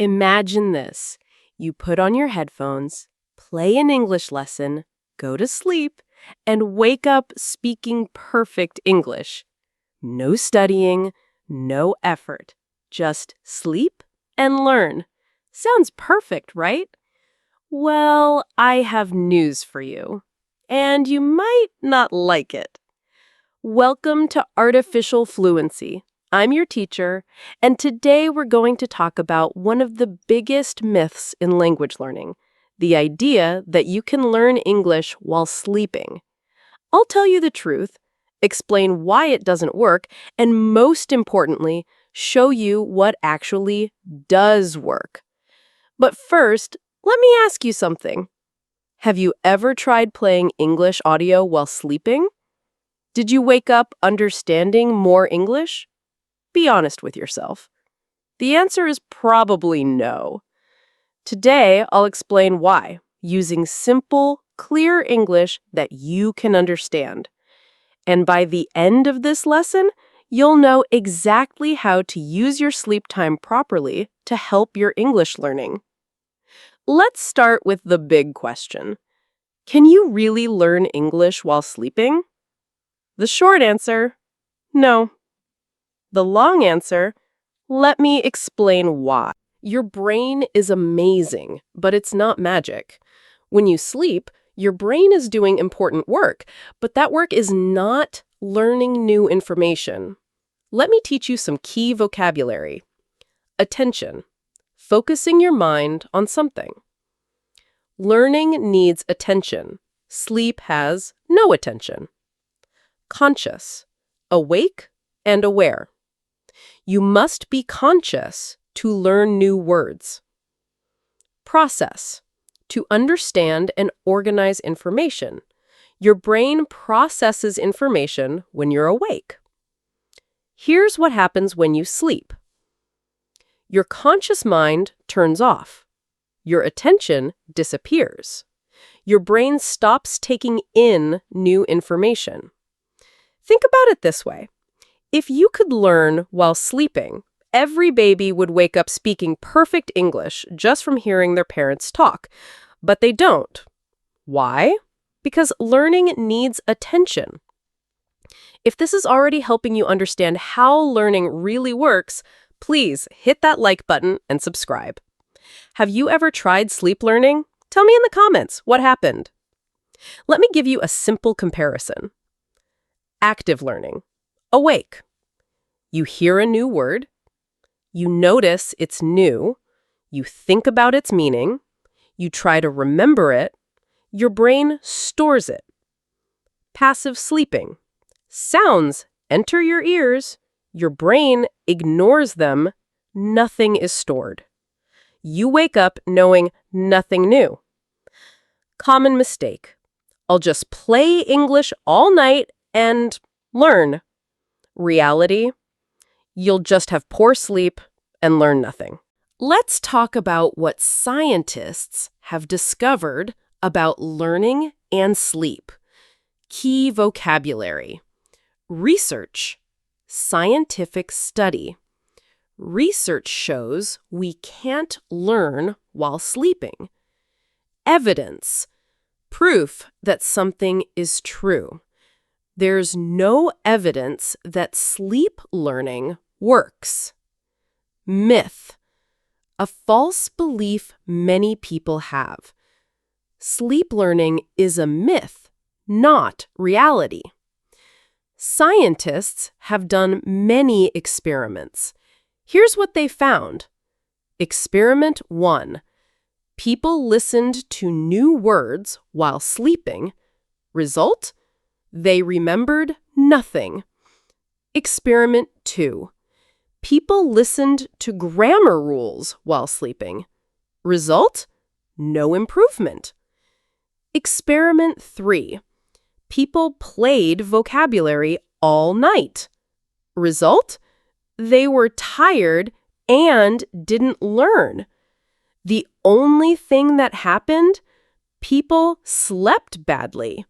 Imagine this. You put on your headphones, play an English lesson, go to sleep, and wake up speaking perfect English. No studying, no effort. Just sleep and learn. Sounds perfect, right? Well, I have news for you. And you might not like it. Welcome to Artificial Fluency. I'm your teacher, and today we're going to talk about one of the biggest myths in language learning, the idea that you can learn English while sleeping. I'll tell you the truth, explain why it doesn't work, and most importantly, show you what actually does work. But first, let me ask you something. Have you ever tried playing English audio while sleeping? Did you wake up understanding more English? Be honest with yourself. The answer is probably no. Today, I'll explain why, using simple, clear English that you can understand. And by the end of this lesson, you'll know exactly how to use your sleep time properly to help your English learning. Let's start with the big question. Can you really learn English while sleeping? The short answer, no. The long answer, let me explain why. Your brain is amazing, but it's not magic. When you sleep, your brain is doing important work, but that work is not learning new information. Let me teach you some key vocabulary. Attention, focusing your mind on something. Learning needs attention. Sleep has no attention. Conscious, awake and aware. You must be conscious to learn new words. Process, to understand and organize information. Your brain processes information when you're awake. Here's what happens when you sleep. Your conscious mind turns off. Your attention disappears. Your brain stops taking in new information. Think about it this way. If you could learn while sleeping, every baby would wake up speaking perfect English just from hearing their parents talk. But they don't. Why? Because learning needs attention. If this is already helping you understand how learning really works, please hit that like button and subscribe. Have you ever tried sleep learning? Tell me in the comments what happened. Let me give you a simple comparison. Active learning. Awake. You hear a new word. You notice it's new. You think about its meaning. You try to remember it. Your brain stores it. Passive sleeping. Sounds enter your ears. Your brain ignores them. Nothing is stored. You wake up knowing nothing new. Common mistake. I'll just play English all night and learn. Reality, you'll just have poor sleep and learn nothing. Let's talk about what scientists have discovered about learning and sleep. Key vocabulary. Research. Scientific study. Research shows we can't learn while sleeping. Evidence. Proof that something is true. There's no evidence that sleep learning works. Myth. A false belief many people have. Sleep learning is a myth, not reality. Scientists have done many experiments. Here's what they found. Experiment 1. People listened to new words while sleeping. Result? They remembered nothing. Experiment 2. People listened to grammar rules while sleeping. Result? No improvement. Experiment 3. People played vocabulary all night. Result? They were tired and didn't learn. The only thing that happened? People slept badly.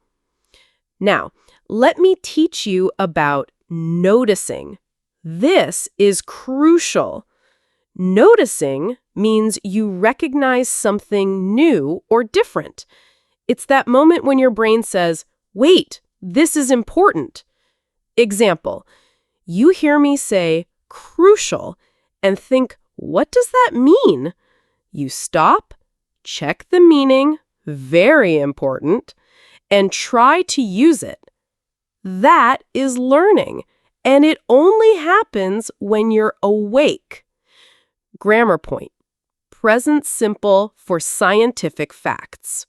Now, let me teach you about noticing. This is crucial. Noticing means you recognize something new or different. It's that moment when your brain says, "Wait, this is important." Example, you hear me say crucial and think, "What does that mean?" You stop, check the meaning, very important, and try to use it. That is learning, and it only happens when you're awake. Grammar point. Present simple for scientific facts.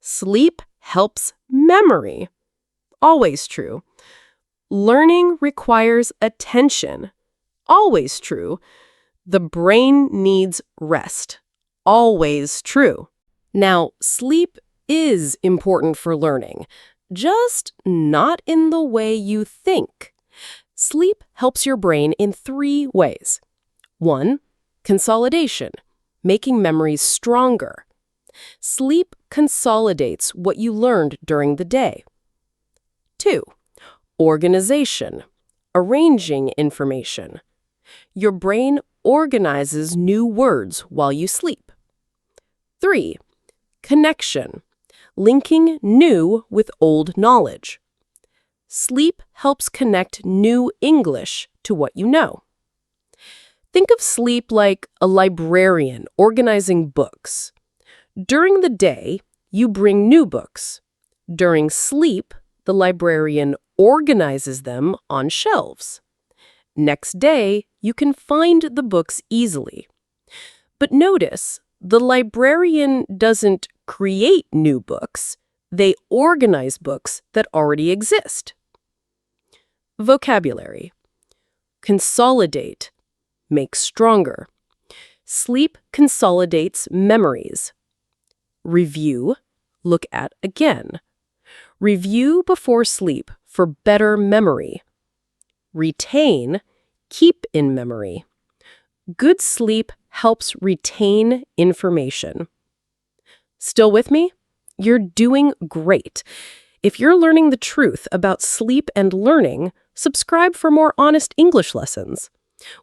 Sleep helps memory. Always true. Learning requires attention. Always true. The brain needs rest. Always true. Now, sleep is important for learning, just not in the way you think. Sleep helps your brain in 3 ways. 1. Consolidation, making memories stronger. Sleep consolidates what you learned during the day. 2. Organization, arranging information. Your brain organizes new words while you sleep. 3. Connection, linking new with old knowledge. Sleep helps connect new English to what you know. Think of sleep like a librarian organizing books. During the day, you bring new books. During sleep, the librarian organizes them on shelves. Next day, you can find the books easily. But notice, the librarian doesn't create new books. They organize books that already exist. Vocabulary. Consolidate. Make stronger. Sleep consolidates memories. Review. Look at again. Review before sleep for better memory. Retain. Keep in memory. Good sleep helps retain information. Still with me? You're doing great. If you're learning the truth about sleep and learning, subscribe for more honest English lessons.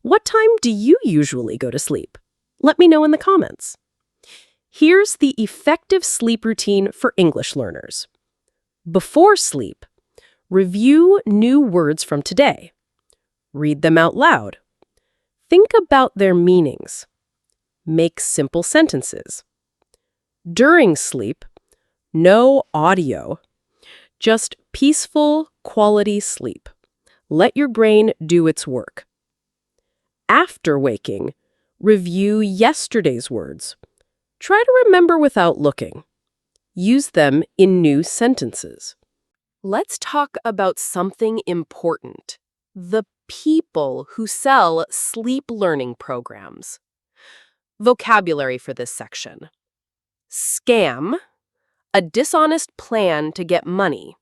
What time do you usually go to sleep? Let me know in the comments. Here's the effective sleep routine for English learners. Before sleep, review new words from today. Read them out loud. Think about their meanings. Make simple sentences. During sleep, no audio. Just peaceful, quality sleep. Let your brain do its work. After waking, review yesterday's words. Try to remember without looking. Use them in new sentences. Let's talk about something important. The people who sell sleep learning programs. Vocabulary for this section. Scam, a dishonest plan to get money.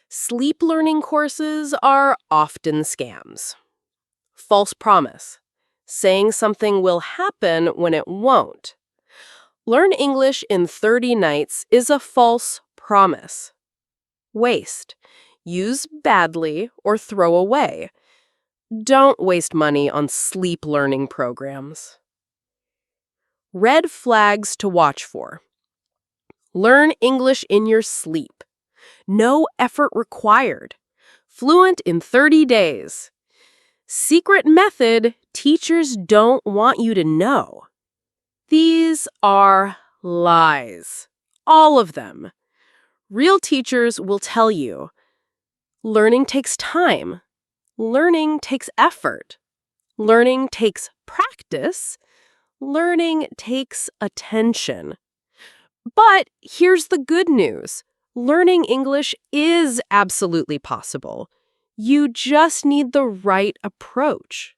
Sleep learning courses are often scams. False promise, saying something will happen when it won't. Learn English in 30 nights is a false promise. Waste, use badly or throw away. Don't waste money on sleep learning programs. Red flags to watch for. Learn English in your sleep. No effort required. Fluent in 30 days. Secret method teachers don't want you to know. These are lies. All of them. Real teachers will tell you, learning takes time. Learning takes effort. Learning takes practice. Learning takes attention. But here's the good news. Learning English is absolutely possible. You just need the right approach.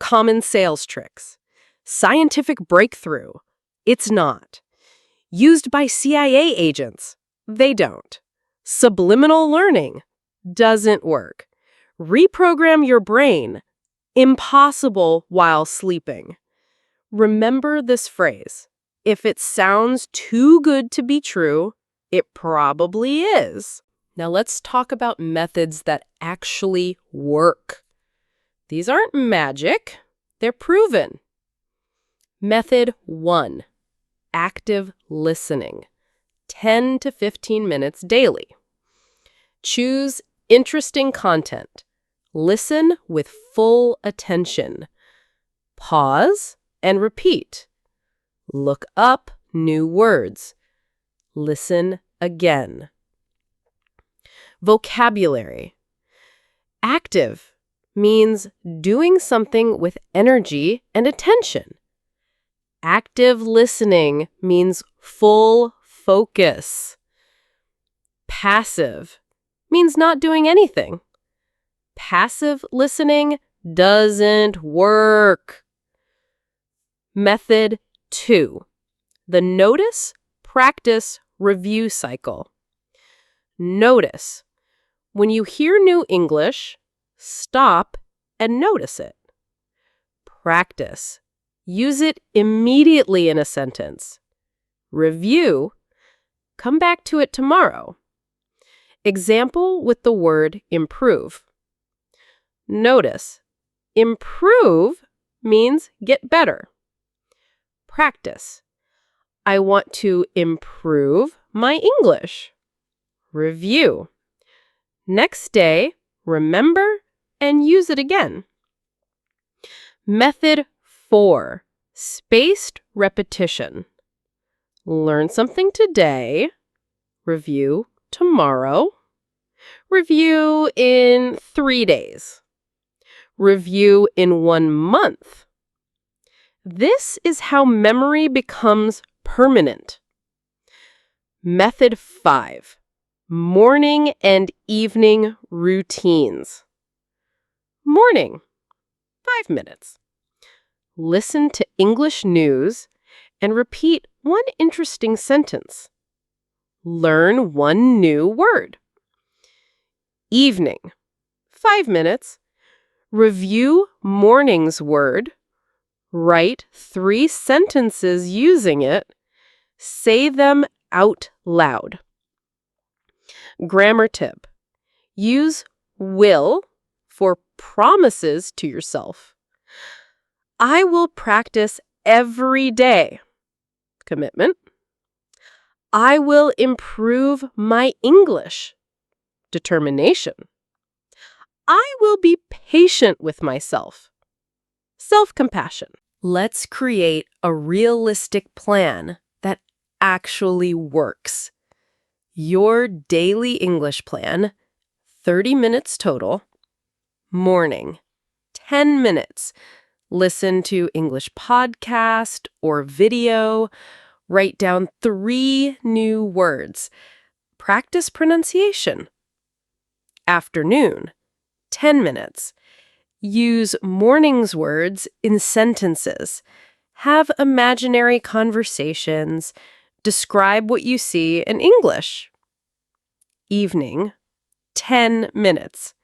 Common sales tricks. Scientific breakthrough. It's not. Used by CIA agents. They don't. Subliminal learning. Doesn't work. Reprogram your brain. Impossible while sleeping. Remember this phrase. If it sounds too good to be true, it probably is. Now let's talk about methods that actually work. These aren't magic. They're proven. Method 1. Active listening. 10 to 15 minutes daily. Choose interesting content. Listen with full attention. Pause and repeat. Look up new words. Listen again. Vocabulary. Active means doing something with energy and attention. Active listening means full focus. Passive means not doing anything. Passive listening doesn't work. Method 2. The notice, practice, review cycle. Notice. When you hear new English, stop and notice it. Practice. Use it immediately in a sentence. Review. Come back to it tomorrow. Example with the word improve. Notice. Improve means get better. Practice. I want to improve my English. Review. Next day, remember and use it again. Method 4. Spaced repetition. Learn something today. Review tomorrow. Review in 3 days. Review in 1 month. This is how memory becomes permanent. Method 5. Morning and evening routines. Morning, 5 minutes. Listen to English news and repeat one interesting sentence. Learn one new word. Evening, 5 minutes. Review morning's word. Write 3 sentences using it. Say them out loud. Grammar tip. Use will for promises to yourself. I will practice every day. Commitment. I will improve my English. Determination. I will be patient with myself. Self-compassion. Let's create a realistic plan that actually works. Your daily English plan, 30 minutes total. Morning, 10 minutes. Listen to English podcast or video. Write down 3 new words. Practice pronunciation. Afternoon, 10 minutes. Use morning's words in sentences. Have imaginary conversations. Describe what you see in English. Evening, 10 minutes.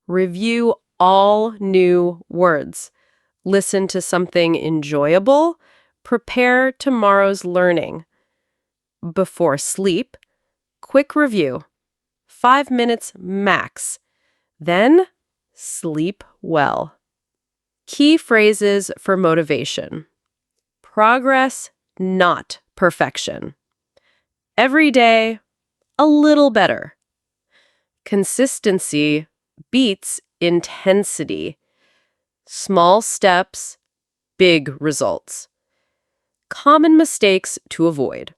Review all new words. Listen to something enjoyable. Prepare tomorrow's learning. Before sleep, quick review. 5 minutes max. Then, sleep well. Key phrases for motivation. Progress, not perfection. Every day, a little better. Consistency beats intensity. Small steps, big results. Common mistakes to avoid.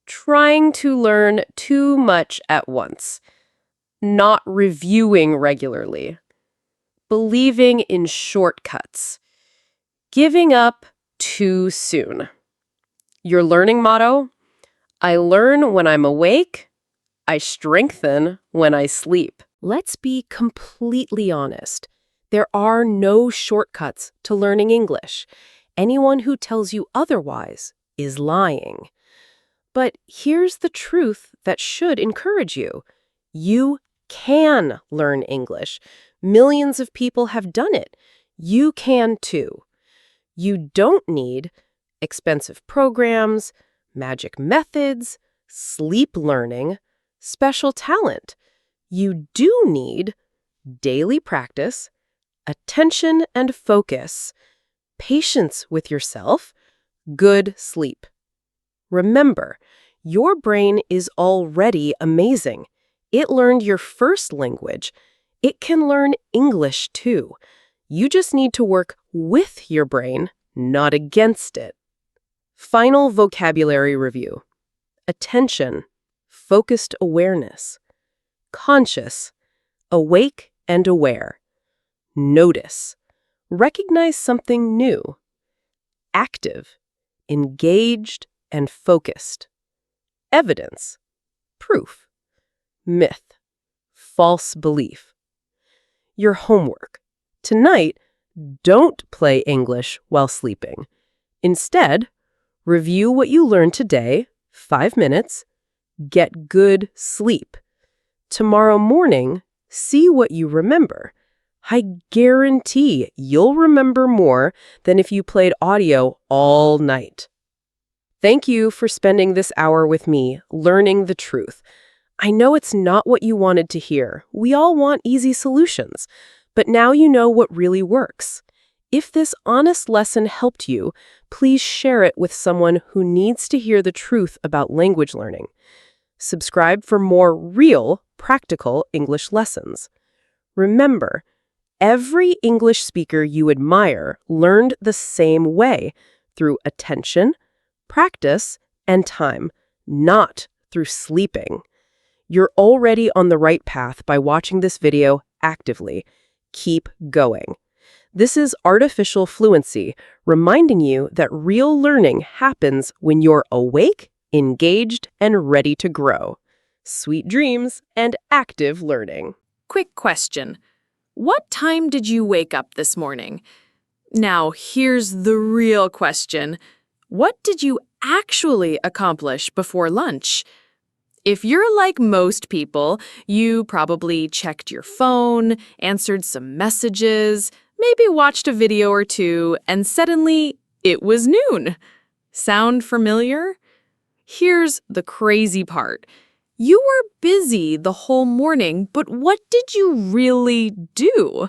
Trying to learn too much at once. Not reviewing regularly. Believing in shortcuts. Giving up too soon. Your learning motto: I learn when I'm awake. I strengthen when I sleep. Let's be completely honest. There are no shortcuts to learning English. Anyone who tells you otherwise is lying. But here's the truth that should encourage you. You can learn English. Millions of people have done it. You can too. You don't need expensive programs, magic methods, sleep learning, special talent. You do need daily practice, attention and focus, patience with yourself, good sleep. Remember, your brain is already amazing. It learned your first language. It can learn English too. You just need to work with your brain, not against it. Final vocabulary review. Attention, focused awareness. Conscious, awake and aware. Notice, recognize something new. Active, engaged and focused. Evidence, proof. Myth, false belief. Your homework. Tonight, don't play English while sleeping. Instead, review what you learned today, 5 minutes, get good sleep. Tomorrow morning, see what you remember. I guarantee you'll remember more than if you played audio all night. Thank you for spending this hour with me, learning the truth. I know it's not what you wanted to hear. We all want easy solutions. But now you know what really works. If this honest lesson helped you, please share it with someone who needs to hear the truth about language learning. Subscribe for more real, practical English lessons. Remember, every English speaker you admire learned the same way, through attention, practice, and time, not through sleeping. You're already on the right path by watching this video actively. Keep going. This is Artificial Fluency, reminding you that real learning happens when you're awake, engaged, and ready to grow. Sweet dreams and active learning. Quick question. What time did you wake up this morning? Now, here's the real question. What did you actually accomplish before lunch? If you're like most people, you probably checked your phone, answered some messages, maybe watched a video or two, and suddenly it was noon. Sound familiar? Here's the crazy part. You were busy the whole morning, but what did you really do?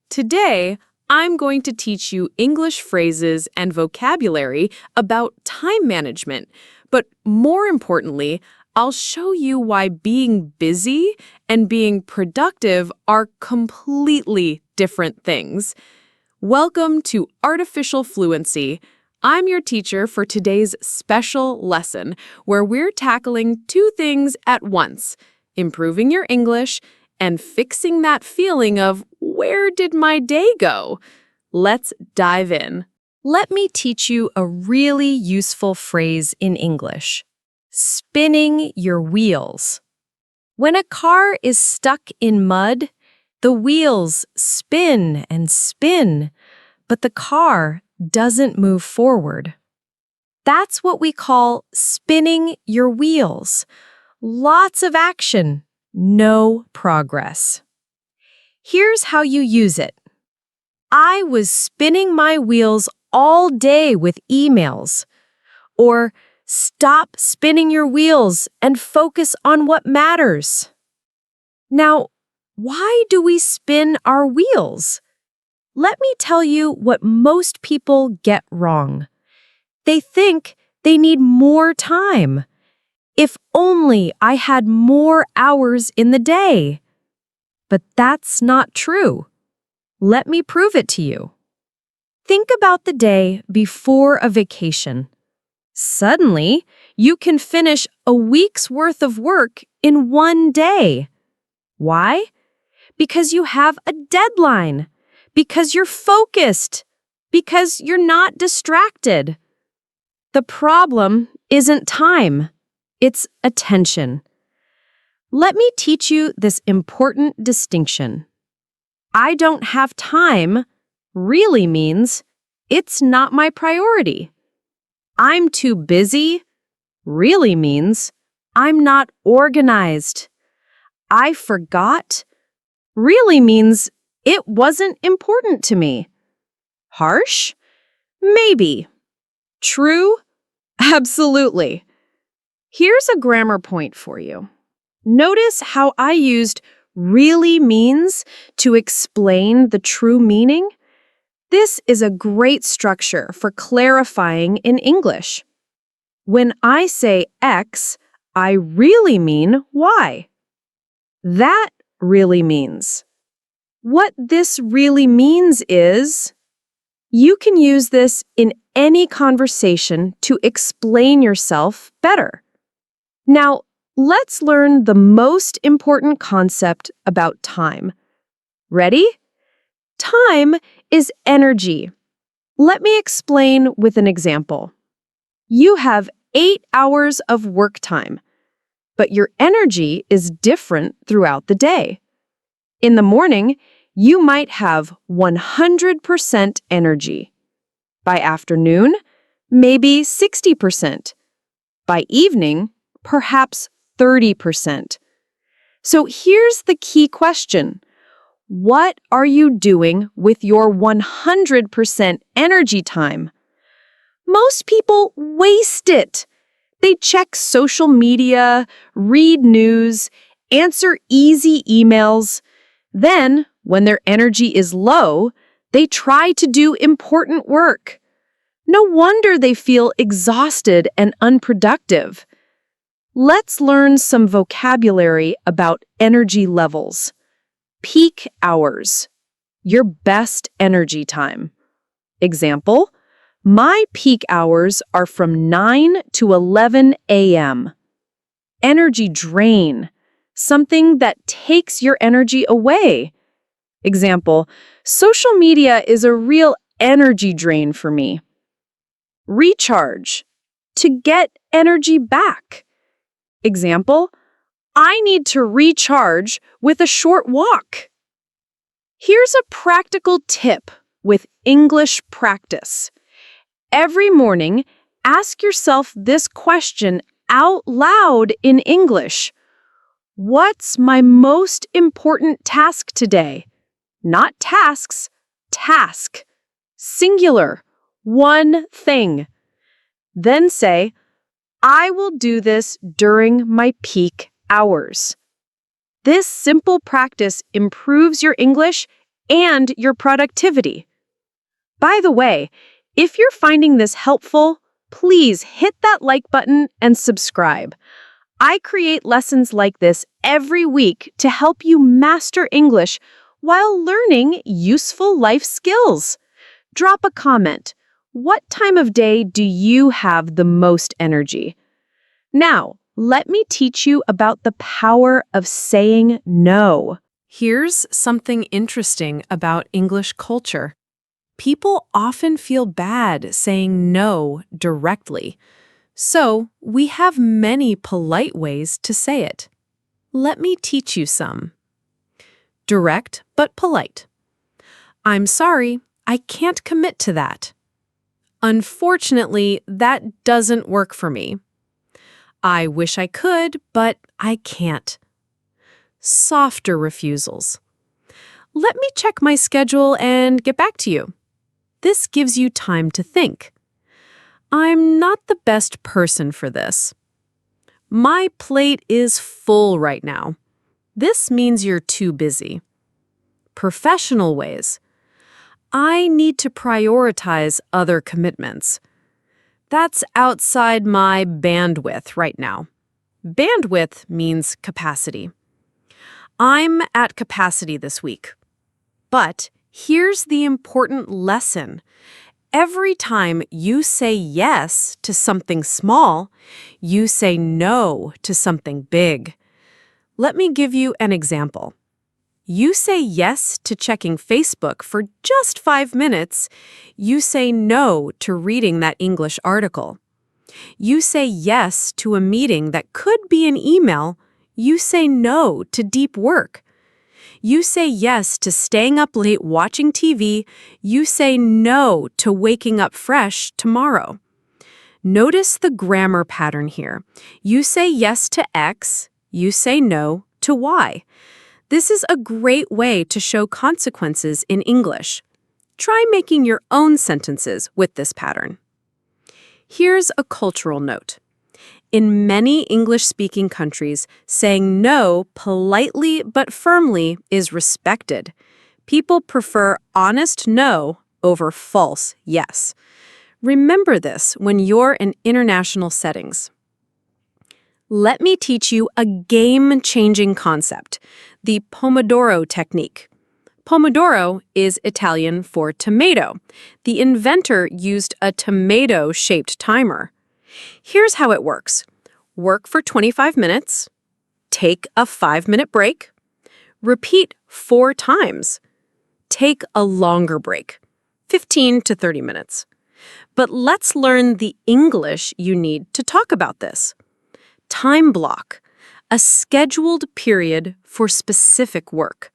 Today, I'm going to teach you English phrases and vocabulary about time management, but more importantly, I'll show you why being busy and being productive are completely different things. Welcome to Artificial Fluency. I'm your teacher for today's special lesson, where we're tackling 2 things at once: improving your English and fixing that feeling of, where did my day go? Let's dive in. Let me teach you a really useful phrase in English. Spinning your wheels. When a car is stuck in mud, the wheels spin and spin, but the car doesn't move forward. That's what we call spinning your wheels. Lots of action, no progress. Here's how you use it. I was spinning my wheels all day with emails. Or, stop spinning your wheels and focus on what matters. Now, why do we spin our wheels? Let me tell you what most people get wrong. They think they need more time. If only I had more hours in the day. But that's not true. Let me prove it to you. Think about the day before a vacation. Suddenly, you can finish a week's worth of work in one day. Why? Because you have a deadline. Because you're focused. Because you're not distracted. The problem isn't time. It's attention. Let me teach you this important distinction. I don't have time really means it's not my priority. I'm too busy really means I'm not organized. I forgot really means it wasn't important to me. Harsh? Maybe. True? Absolutely. Here's a grammar point for you. Notice how I used really means to explain the true meaning? This is a great structure for clarifying in English. When I say X, I really mean Y. That really means. What this really means is, you can use this in any conversation to explain yourself better. Now, let's learn the most important concept about time. Ready? Time is energy. Let me explain with an example. You have 8 hours of work time, but your energy is different throughout the day. In the morning, you might have 100% energy. By afternoon, maybe 60%. By evening, perhaps 30%. So here's the key question. What are you doing with your 100% energy time? Most people waste it. They check social media, read news, answer easy emails. Then, when their energy is low, they try to do important work. No wonder they feel exhausted and unproductive. Let's learn some vocabulary about energy levels. Peak hours. Your best energy time. Example, my peak hours are from 9 to 11 a.m. Energy drain. Something that takes your energy away. Example, social media is a real energy drain for me. Recharge. To get energy back. Example, I need to recharge with a short walk. Here's a practical tip with English practice. Every morning, ask yourself this question out loud in English. What's my most important task today? Not tasks, task. Singular, one thing. Then say, I will do this during my peak hours. This simple practice improves your English and your productivity. By the way, if you're finding this helpful, please hit that like button and subscribe. I create lessons like this every week to help you master English while learning useful life skills. Drop a comment. What time of day do you have the most energy? Now, let me teach you about the power of saying no. Here's something interesting about English culture. People often feel bad saying no directly. So, we have many polite ways to say it. Let me teach you some. Direct but polite. I'm sorry, I can't commit to that. Unfortunately, that doesn't work for me. I wish I could, but I can't. Softer refusals. Let me check my schedule and get back to you. This gives you time to think. I'm not the best person for this. My plate is full right now. This means you're too busy. Professional ways. I need to prioritize other commitments. That's outside my bandwidth right now. Bandwidth means capacity. I'm at capacity this week. But here's the important lesson. Every time you say yes to something small, you say no to something big. Let me give you an example. You say yes to checking Facebook for just 5 minutes. You say no to reading that English article. You say yes to a meeting that could be an email. You say no to deep work. You say yes to staying up late watching TV. You say no to waking up fresh tomorrow. Notice the grammar pattern here. You say yes to X. You say no to Y. This is a great way to show consequences in English. Try making your own sentences with this pattern. Here's a cultural note. In many English-speaking countries, saying no politely but firmly is respected. People prefer honest no over false yes. Remember this when you're in international settings. Let me teach you a game-changing concept, the Pomodoro technique. Pomodoro is Italian for tomato. The inventor used a tomato-shaped timer. Here's how it works. Work for 25 minutes. Take a 5-minute break. Repeat 4 times. Take a longer break, 15 to 30 minutes. But let's learn the English you need to talk about this. Time block, a scheduled period for specific work.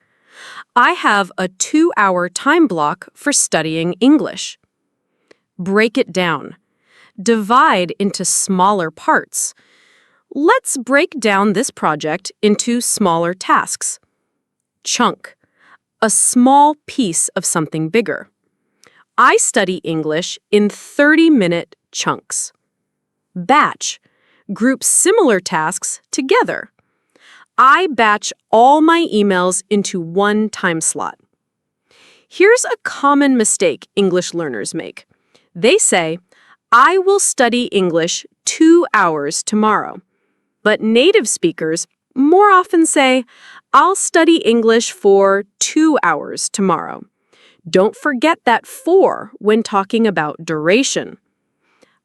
I have a 2-hour time block for studying English. Break it down. Divide into smaller parts. Let's break down this project into smaller tasks. Chunk, a small piece of something bigger. I study English in 30-minute chunks. Batch, group similar tasks together. I batch all my emails into one time slot. Here's a common mistake English learners make. They say, I will study English 2 hours tomorrow. But native speakers more often say, I'll study English for 2 hours tomorrow. Don't forget that 4 when talking about duration.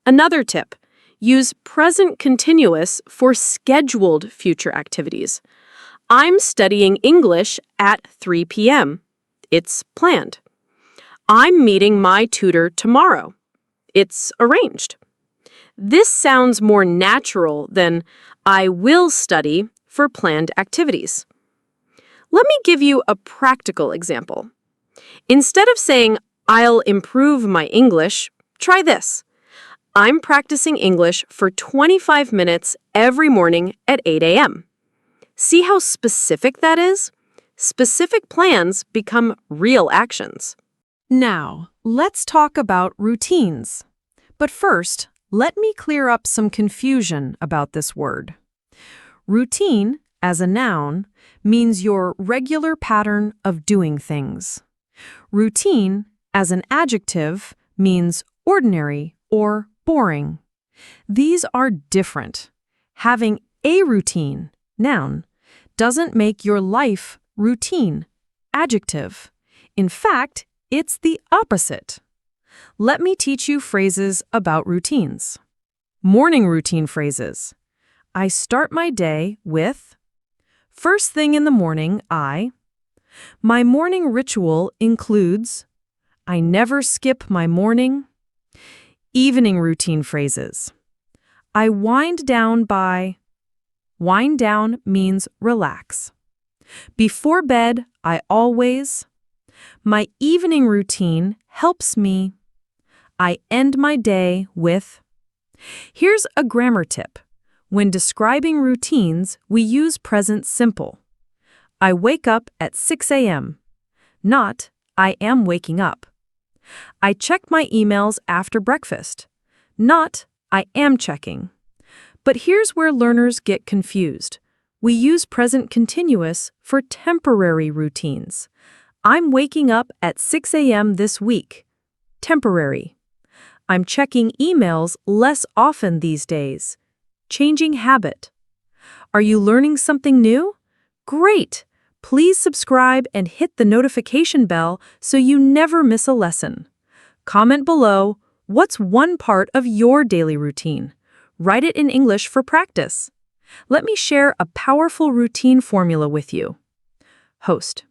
Another tip, use present continuous for scheduled future activities. I'm studying English at 3 p.m. It's planned. I'm meeting my tutor tomorrow. It's arranged. This sounds more natural than I will study for planned activities. Let me give you a practical example. Instead of saying, I'll improve my English, try this. I'm practicing English for 25 minutes every morning at 8 a.m. See how specific that is? Specific plans become real actions. Now, let's talk about routines. But first, let me clear up some confusion about this word. Routine, as a noun, means your regular pattern of doing things. Routine, as an adjective, means ordinary or boring. These are different. Having a routine, noun, doesn't make your life routine, adjective. In fact, it's the opposite. Let me teach you phrases about routines. Morning routine phrases. I start my day with, first thing in the morning, my morning ritual includes, I never skip my morning. Evening routine phrases. I wind down by, wind down means relax. Before bed, I always, my evening routine helps me. I end my day with. Here's a grammar tip. When describing routines, we use present simple. I wake up at 6 a.m., not I am waking up. I check my emails after breakfast, not I am checking. But here's where learners get confused. We use present continuous for temporary routines. I'm waking up at 6 a.m. this week. Temporary. I'm checking emails less often these days. Changing habit. Are you learning something new? Great! Please subscribe and hit the notification bell so you never miss a lesson. Comment below, what's one part of your daily routine? Write it in English for practice. Let me share a powerful routine formula with you. Host.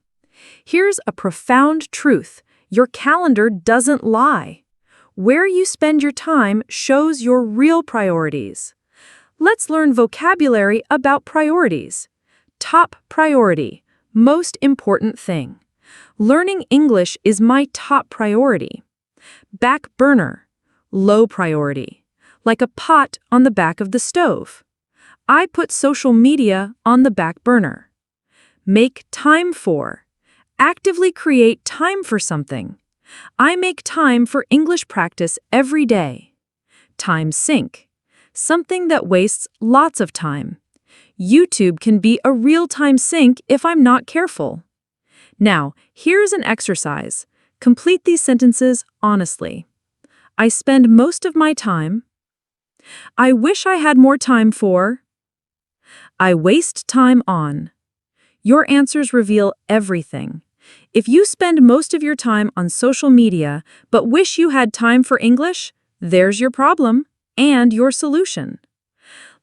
Here's a profound truth. Your calendar doesn't lie. Where you spend your time shows your real priorities. Let's learn vocabulary about priorities. Top priority. Most important thing. Learning English is my top priority. Back burner. Low priority. Like a pot on the back of the stove. I put social media on the back burner. Make time for. Actively create time for something. I make time for English practice every day. Time sink. something that wastes lots of time. YouTube can be a real-time sink if I'm not careful. Now, here's an exercise. Complete these sentences honestly. I spend most of my time. I wish I had more time for. I waste time on. Your answers reveal everything. If you spend most of your time on social media but wish you had time for English, there's your problem and your solution.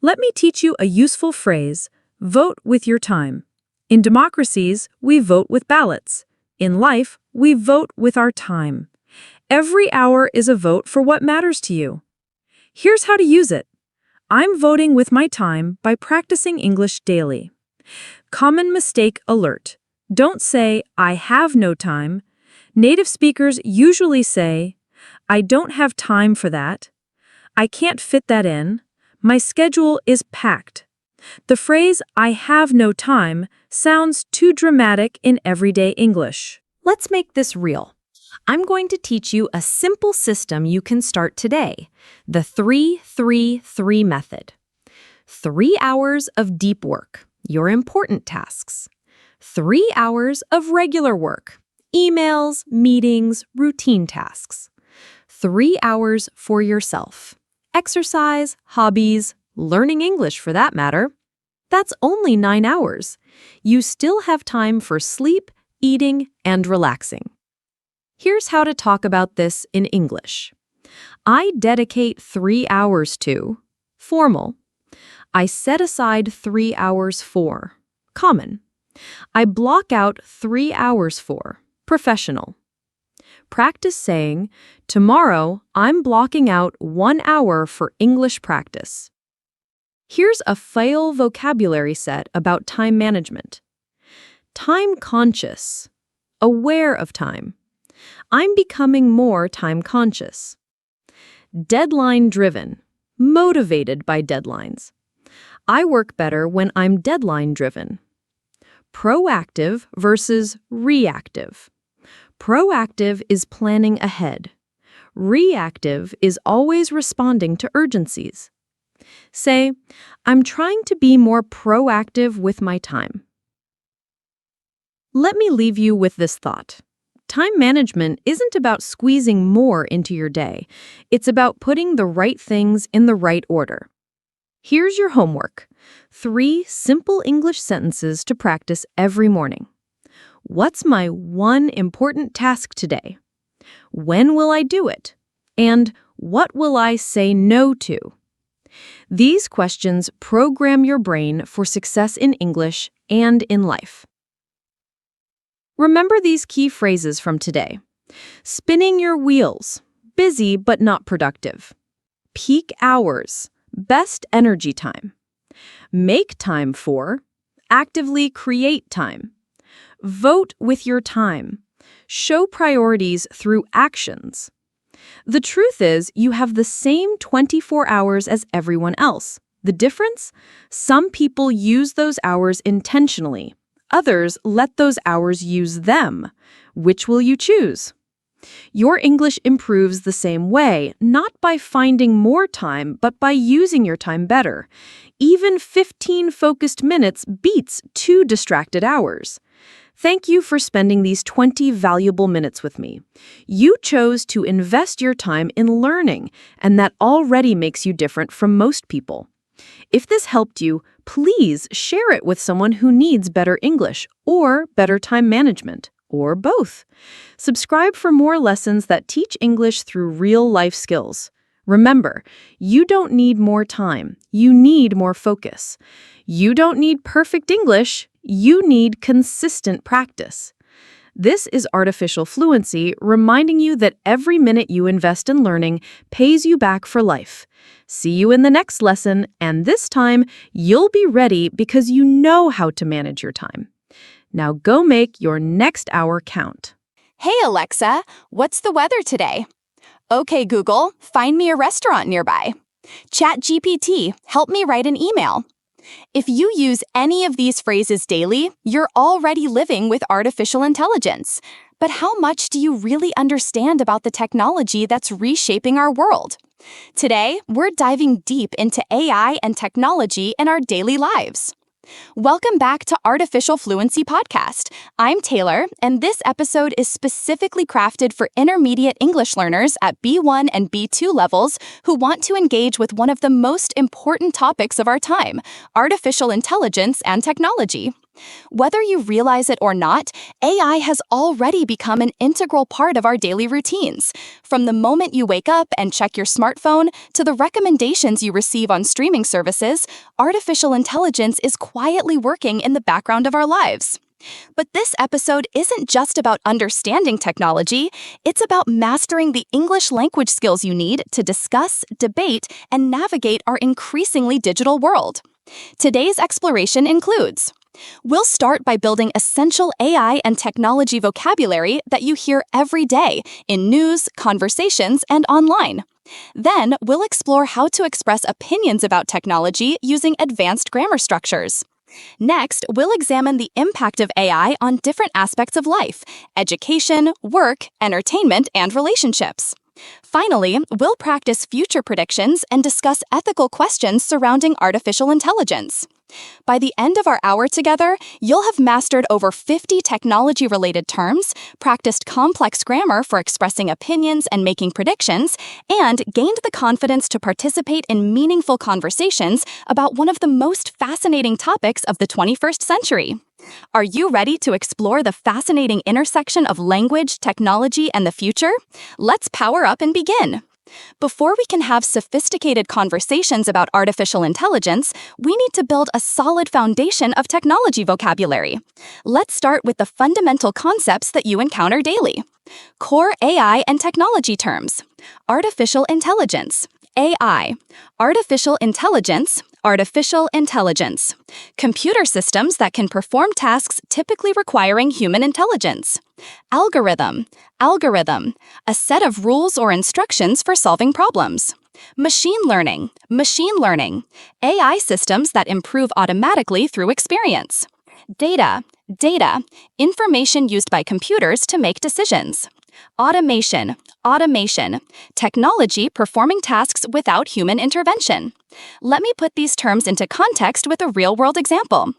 Let me teach you a useful phrase: vote with your time. In democracies, we vote with ballots. In life, we vote with our time. Every hour is a vote for what matters to you. Here's how to use it. I'm voting with my time by practicing English daily. Common mistake alert. Don't say, I have no time. Native speakers usually say, I don't have time for that. I can't fit that in. My schedule is packed. The phrase, I have no time, sounds too dramatic in everyday English. Let's make this real. I'm going to teach you a simple system you can start today, the 3-3-3 method. 3 hours of deep work, your important tasks. 3 hours of regular work, emails, meetings, routine tasks. 3 hours for yourself, exercise, hobbies, learning English for that matter. That's only 9 hours. You still have time for sleep, eating, and relaxing. Here's how to talk about this in English. I dedicate 3 hours to formal. I set aside 3 hours for common. I block out 3 hours for professional. Practice saying, tomorrow I'm blocking out 1 hour for English practice. Here's a fail vocabulary set about time management. Time conscious, aware of time. I'm becoming more time conscious. Deadline driven, motivated by deadlines. I work better when I'm deadline driven. Proactive versus reactive. Proactive is planning ahead. Reactive is always responding to urgencies. Say, I'm trying to be more proactive with my time. Let me leave you with this thought. Time management isn't about squeezing more into your day. It's about putting the right things in the right order. Here's your homework. 3 simple English sentences to practice every morning. What's my one important task today? When will I do it? And what will I say no to? These questions program your brain for success in English and in life. Remember these key phrases from today. Spinning your wheels, busy but not productive. Peak hours, best energy time. Make time for, actively create time. Vote with your time. Show priorities through actions. The truth is, you have the same 24 hours as everyone else. The difference? Some people use those hours intentionally. Others let those hours use them. Which will you choose? Your English improves the same way, not by finding more time, but by using your time better. Even 15 focused minutes beats 2 distracted hours. Thank you for spending these 20 valuable minutes with me. You chose to invest your time in learning, and that already makes you different from most people. If this helped you, please share it with someone who needs better English or better time management, or both. Subscribe for more lessons that teach English through real-life skills. Remember, you don't need more time. You need more focus. You don't need perfect English. You need consistent practice. This is Artificial Fluency, reminding you that every minute you invest in learning pays you back for life. See you in the next lesson, and this time, you'll be ready because you know how to manage your time. Now go make your next hour count. Hey Alexa, what's the weather today? Okay Google, find me a restaurant nearby. ChatGPT, help me write an email. If you use any of these phrases daily, you're already living with artificial intelligence. But how much do you really understand about the technology that's reshaping our world? Today, we're diving deep into AI and technology in our daily lives. Welcome back to Artificial Fluency Podcast. I'm Taylor, and this episode is specifically crafted for intermediate English learners at B1 and B2 levels who want to engage with one of the most important topics of our time, artificial intelligence and technology. Whether you realize it or not, AI has already become an integral part of our daily routines. From the moment you wake up and check your smartphone to the recommendations you receive on streaming services, artificial intelligence is quietly working in the background of our lives. But this episode isn't just about understanding technology, it's about mastering the English language skills you need to discuss, debate, and navigate our increasingly digital world. Today's exploration includes: we'll start by building essential AI and technology vocabulary that you hear every day in news, conversations, and online. Then, we'll explore how to express opinions about technology using advanced grammar structures. Next, we'll examine the impact of AI on different aspects of life: education, work, entertainment, and relationships. Finally, we'll practice future predictions and discuss ethical questions surrounding artificial intelligence. By the end of our hour together, you'll have mastered over 50 technology-related terms, practiced complex grammar for expressing opinions and making predictions, and gained the confidence to participate in meaningful conversations about one of the most fascinating topics of the 21st century. Are you ready to explore the fascinating intersection of language, technology, and the future? Let's power up and begin. Before we can have sophisticated conversations about artificial intelligence, we need to build a solid foundation of technology vocabulary. Let's start with the fundamental concepts that you encounter daily. Core AI and technology terms. Artificial intelligence. AI. Artificial intelligence. Artificial intelligence. Computer systems that can perform tasks typically requiring human intelligence. Algorithm. Algorithm. A set of rules or instructions for solving problems. Machine learning. Machine learning. AI systems that improve automatically through experience. Data. Data. Information used by computers to make decisions. Automation. Automation. Technology performing tasks without human intervention. Let me put these terms into context with a real-world example.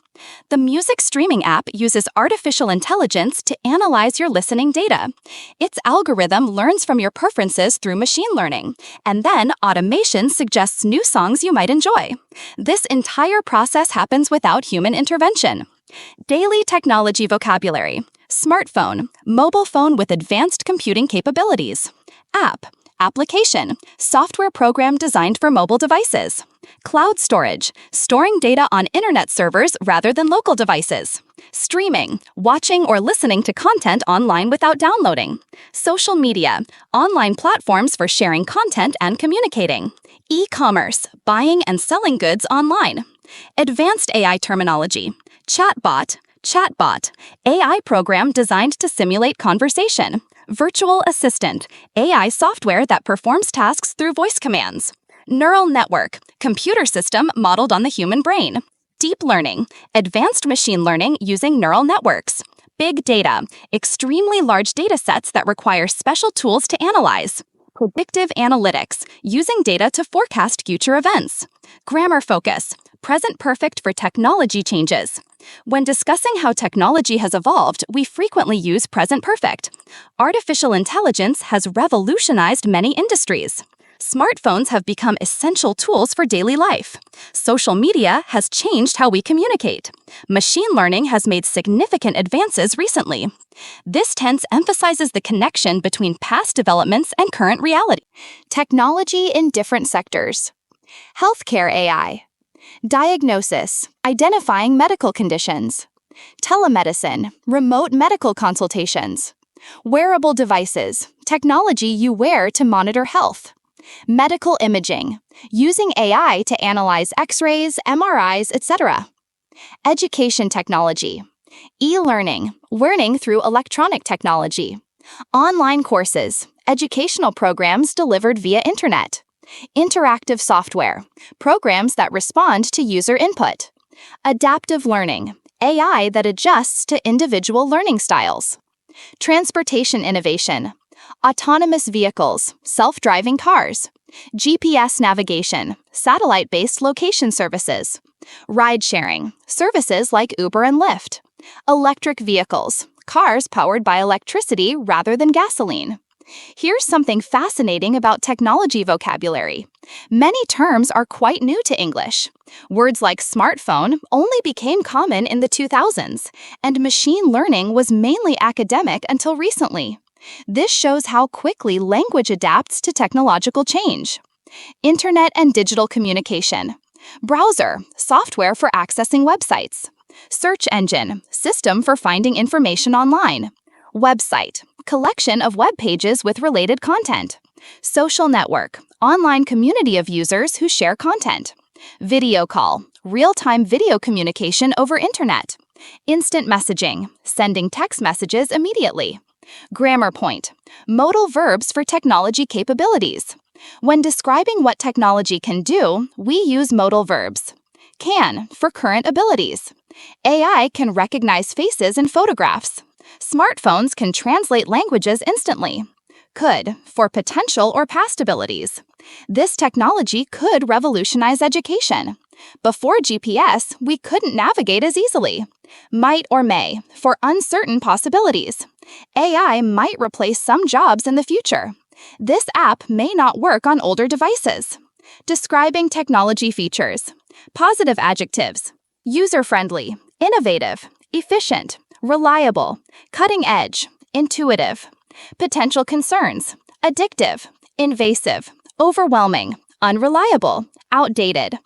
The music streaming app uses artificial intelligence to analyze your listening data. Its algorithm learns from your preferences through machine learning, and then automation suggests new songs you might enjoy. This entire process happens without human intervention. Daily technology vocabulary. Smartphone, mobile phone with advanced computing capabilities. App, application, software program designed for mobile devices. Cloud storage, storing data on internet servers rather than local devices. Streaming, watching or listening to content online without downloading. Social media, online platforms for sharing content and communicating. E-commerce, buying and selling goods online. Advanced AI terminology. Chatbot, chatbot, AI program designed to simulate conversation. Virtual assistant, AI software that performs tasks through voice commands. Neural network, computer system modeled on the human brain. Deep learning, advanced machine learning using neural networks. Big data, extremely large data sets that require special tools to analyze. Predictive analytics, using data to forecast future events. Grammar focus, present perfect for technology changes. When discussing how technology has evolved, we frequently use present perfect. Artificial intelligence has revolutionized many industries. Smartphones have become essential tools for daily life. Social media has changed how we communicate. Machine learning has made significant advances recently. This tense emphasizes the connection between past developments and current reality. Technology in different sectors. Healthcare AI. Diagnosis, identifying medical conditions. Telemedicine, remote medical consultations. Wearable devices, technology you wear to monitor health. Medical imaging, using AI to analyze X-rays, MRIs, etc. Education technology. E-learning, learning through electronic technology. Online courses, educational programs delivered via internet. Interactive software, programs that respond to user input. Adaptive learning, AI that adjusts to individual learning styles. Transportation innovation, autonomous vehicles, self-driving cars. GPS navigation, satellite-based location services. Ride-sharing, services like Uber and Lyft. Electric vehicles, cars powered by electricity rather than gasoline. Here's something fascinating about technology vocabulary. Many terms are quite new to English. Words like smartphone only became common in the 2000s, and machine learning was mainly academic until recently. This shows how quickly language adapts to technological change. Internet and digital communication. Browser, software for accessing websites. Search engine, system for finding information online. Website, collection of web pages with related content. Social network, online community of users who share content. Video call, real-time video communication over internet. Instant messaging, sending text messages immediately. Grammar point, modal verbs for technology capabilities. When describing what technology can do, we use modal verbs. Can, for current abilities. AI can recognize faces in photographs. Smartphones can translate languages instantly. Could, for potential or past abilities. This technology could revolutionize education. Before GPS, we couldn't navigate as easily. Might or may, for uncertain possibilities. AI might replace some jobs in the future. This app may not work on older devices. Describing technology features. Positive adjectives. User-friendly, innovative, efficient, reliable, cutting edge, intuitive. Potential concerns. Addictive, invasive, overwhelming, unreliable, outdated.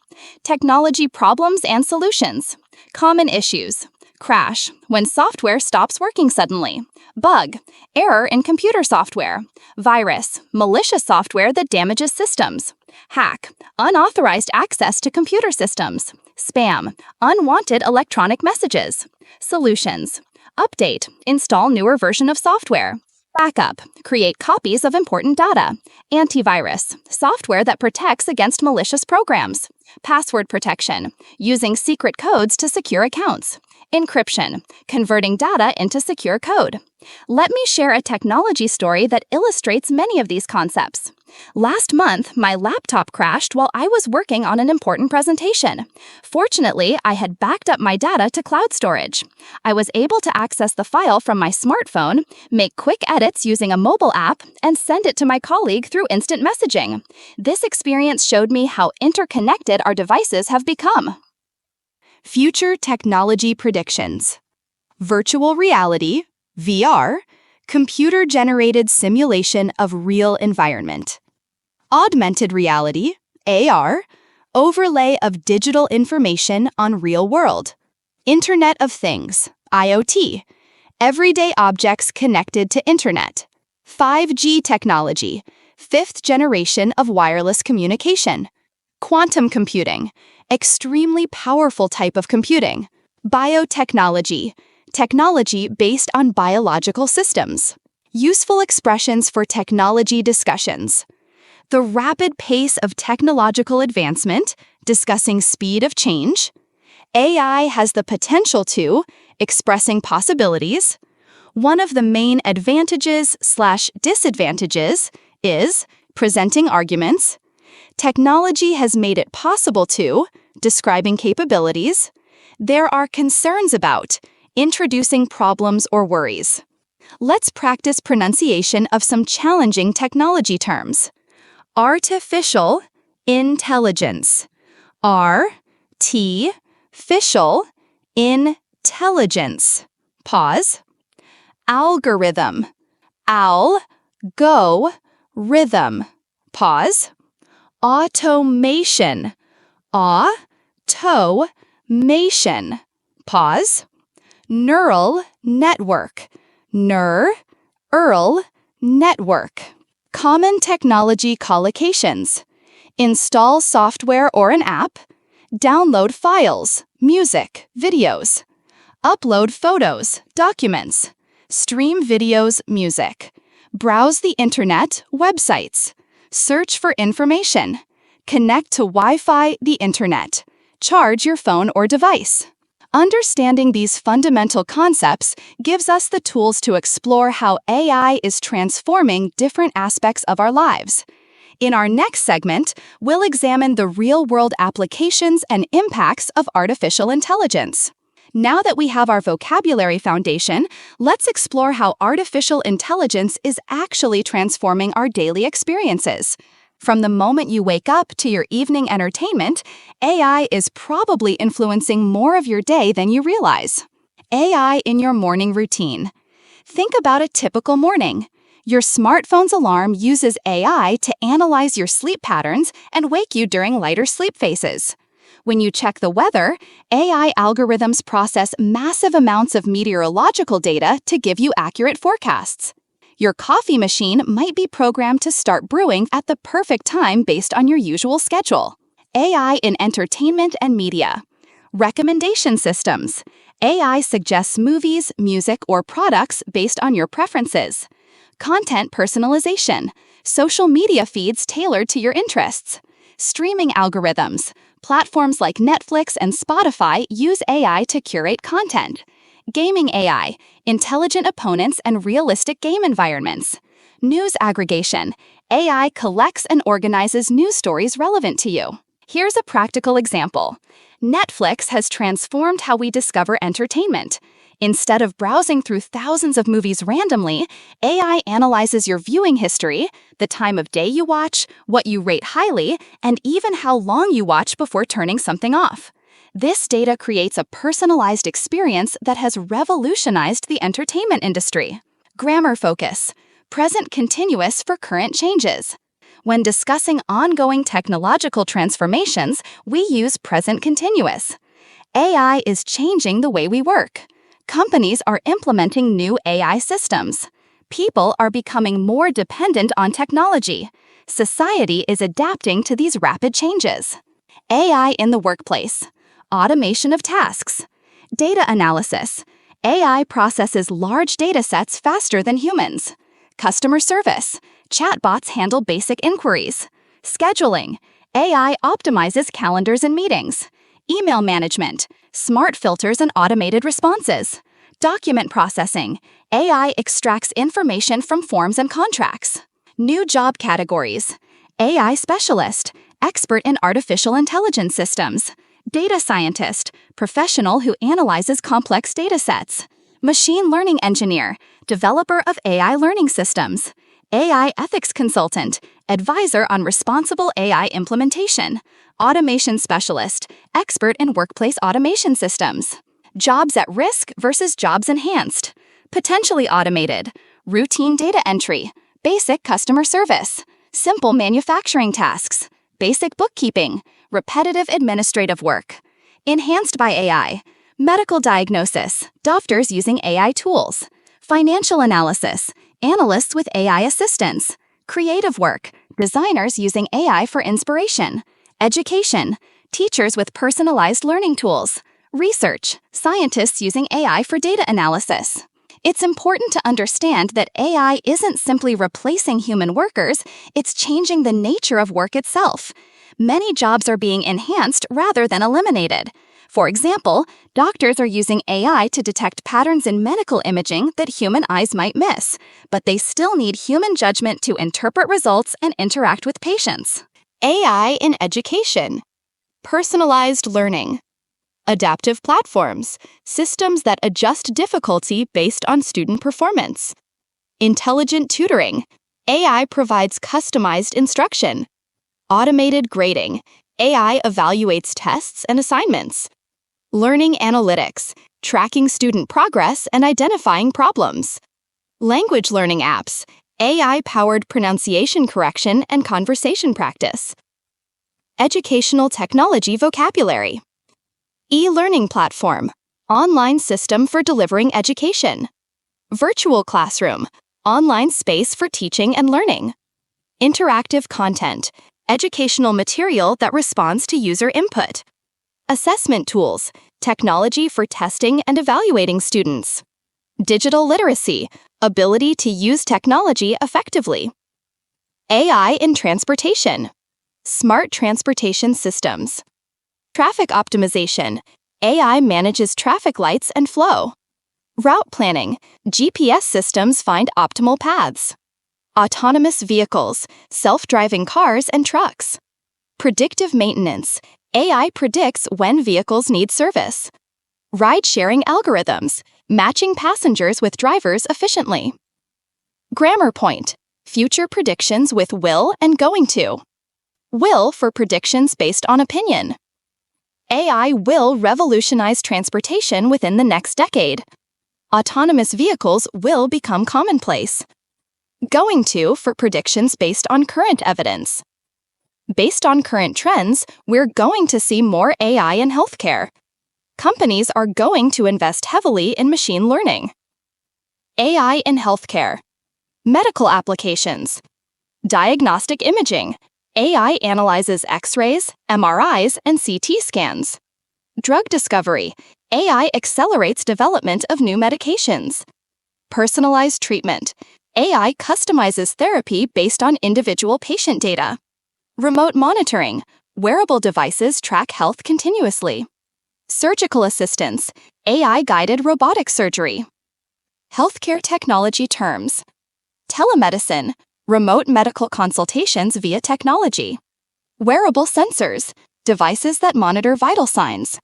Technology problems and solutions. Common issues. Crash, when software stops working suddenly. Bug, error in computer software. Virus, malicious software that damages systems. Hack, unauthorized access to computer systems. Spam, unwanted electronic messages. Solutions. Update, install newer version of software. Backup, create copies of important data. Antivirus, software that protects against malicious programs. Password protection, using secret codes to secure accounts. Encryption, converting data into secure code. Let me share a technology story that illustrates many of these concepts. Last month, my laptop crashed while I was working on an important presentation. Fortunately, I had backed up my data to cloud storage. I was able to access the file from my smartphone, make quick edits using a mobile app, and send it to my colleague through instant messaging. This experience showed me how interconnected our devices have become. Future technology predictions. Virtual reality, VR, computer-generated simulation of real environment. Augmented reality, AR, overlay of digital information on real world. Internet of Things, IoT, everyday objects connected to internet. 5G technology, fifth generation of wireless communication. Quantum computing, extremely powerful type of computing. Biotechnology, technology based on biological systems. Useful expressions for technology discussions. The rapid pace of technological advancement, discussing speed of change. AI has the potential to, expressing possibilities. One of the main advantages/disadvantages is presenting arguments. Technology has made it possible to, describing capabilities. There are concerns about, introducing problems or worries. Let's practice pronunciation of some challenging technology terms. Artificial intelligence. Artificial intelligence. Pause. Algorithm. Rhythm. Pause. Automation. Automation. Pause. Neural network. Neural network. Common technology collocations. Install software or an app. Download files, music, videos. Upload photos, documents. Stream videos, music. Browse the internet, websites. Search for information. Connect to Wi-Fi, the internet. Charge your phone or device. Understanding these fundamental concepts gives us the tools to explore how AI is transforming different aspects of our lives. In our next segment, we'll examine the real-world applications and impacts of artificial intelligence. Now that we have our vocabulary foundation, let's explore how artificial intelligence is actually transforming our daily experiences. From the moment you wake up to your evening entertainment, AI is probably influencing more of your day than you realize. AI in your morning routine. Think about a typical morning. Your smartphone's alarm uses AI to analyze your sleep patterns and wake you during lighter sleep phases. When you check the weather, AI algorithms process massive amounts of meteorological data to give you accurate forecasts. Your coffee machine might be programmed to start brewing at the perfect time based on your usual schedule. AI in entertainment and media. Recommendation systems. AI suggests movies, music, or products based on your preferences. Content personalization. Social media feeds tailored to your interests. Streaming algorithms. Platforms like Netflix and Spotify use AI to curate content. Gaming AI, intelligent opponents and realistic game environments. News aggregation, AI collects and organizes news stories relevant to you. Here's a practical example. Netflix has transformed how we discover entertainment. Instead of browsing through thousands of movies randomly, AI analyzes your viewing history, the time of day you watch, what you rate highly, and even how long you watch before turning something off. This data creates a personalized experience that has revolutionized the entertainment industry. Grammar focus. Present continuous for current changes. When discussing ongoing technological transformations, we use present continuous. AI is changing the way we work. Companies are implementing new AI systems. People are becoming more dependent on technology. Society is adapting to these rapid changes. AI in the workplace. Automation of tasks. Data analysis. AI processes large data sets faster than humans. Customer service. Chatbots handle basic inquiries. Scheduling. AI optimizes calendars and meetings. Email management. Smart filters and automated responses. Document processing. AI extracts information from forms and contracts. New job categories. AI specialist. Expert in artificial intelligence systems. Data scientist, professional who analyzes complex data sets. Machine learning engineer, developer of AI learning systems. AI ethics consultant, advisor on responsible AI implementation. Automation specialist, expert in workplace automation systems. Jobs at risk versus jobs enhanced. Potentially automated, routine data entry, basic customer service. Simple manufacturing tasks, basic bookkeeping, repetitive administrative work. Enhanced by AI, medical diagnosis, doctors using AI tools. Financial analysis, analysts with AI assistance. Creative work, designers using AI for inspiration. Education, teachers with personalized learning tools. Research, scientists using AI for data analysis. It's important to understand that AI isn't simply replacing human workers, it's changing the nature of work itself. Many jobs are being enhanced rather than eliminated. For example, doctors are using AI to detect patterns in medical imaging that human eyes might miss, but they still need human judgment to interpret results and interact with patients. AI in education. Personalized learning. Adaptive platforms, systems that adjust difficulty based on student performance. Intelligent tutoring. AI provides customized instruction. Automated grading. AI evaluates tests and assignments. Learning analytics, tracking student progress and identifying problems. Language learning apps, AI-powered pronunciation correction and conversation practice. Educational technology vocabulary. E-learning platform, online system for delivering education. Virtual classroom, online space for teaching and learning. Interactive content, educational material that responds to user input. Assessment tools, technology for testing and evaluating students. Digital literacy, ability to use technology effectively. AI in transportation. Smart transportation systems. Traffic optimization. AI manages traffic lights and flow. Route planning. GPS systems find optimal paths. autonomous vehicles, self-driving cars and trucks. Predictive maintenance, AI predicts when vehicles need service. Ride-sharing algorithms, matching passengers with drivers efficiently. Grammar point, future predictions with will and going to. Will for predictions based on opinion. AI will revolutionize transportation within the next decade. Autonomous vehicles will become commonplace. Going to for predictions based on current evidence. Based on current trends, we're going to see more AI in healthcare. Companies are going to invest heavily in machine learning. AI in healthcare. Medical applications. Diagnostic imaging. AI analyzes X-rays, MRIs, and CT scans. Drug discovery. AI accelerates development of new medications. Personalized treatment. AI customizes therapy based on individual patient data. Remote monitoring. Wearable devices track health continuously. Surgical assistance. AI-guided robotic surgery. Healthcare technology terms. Telemedicine. Remote medical consultations via technology. Wearable sensors. Devices that monitor vital signs.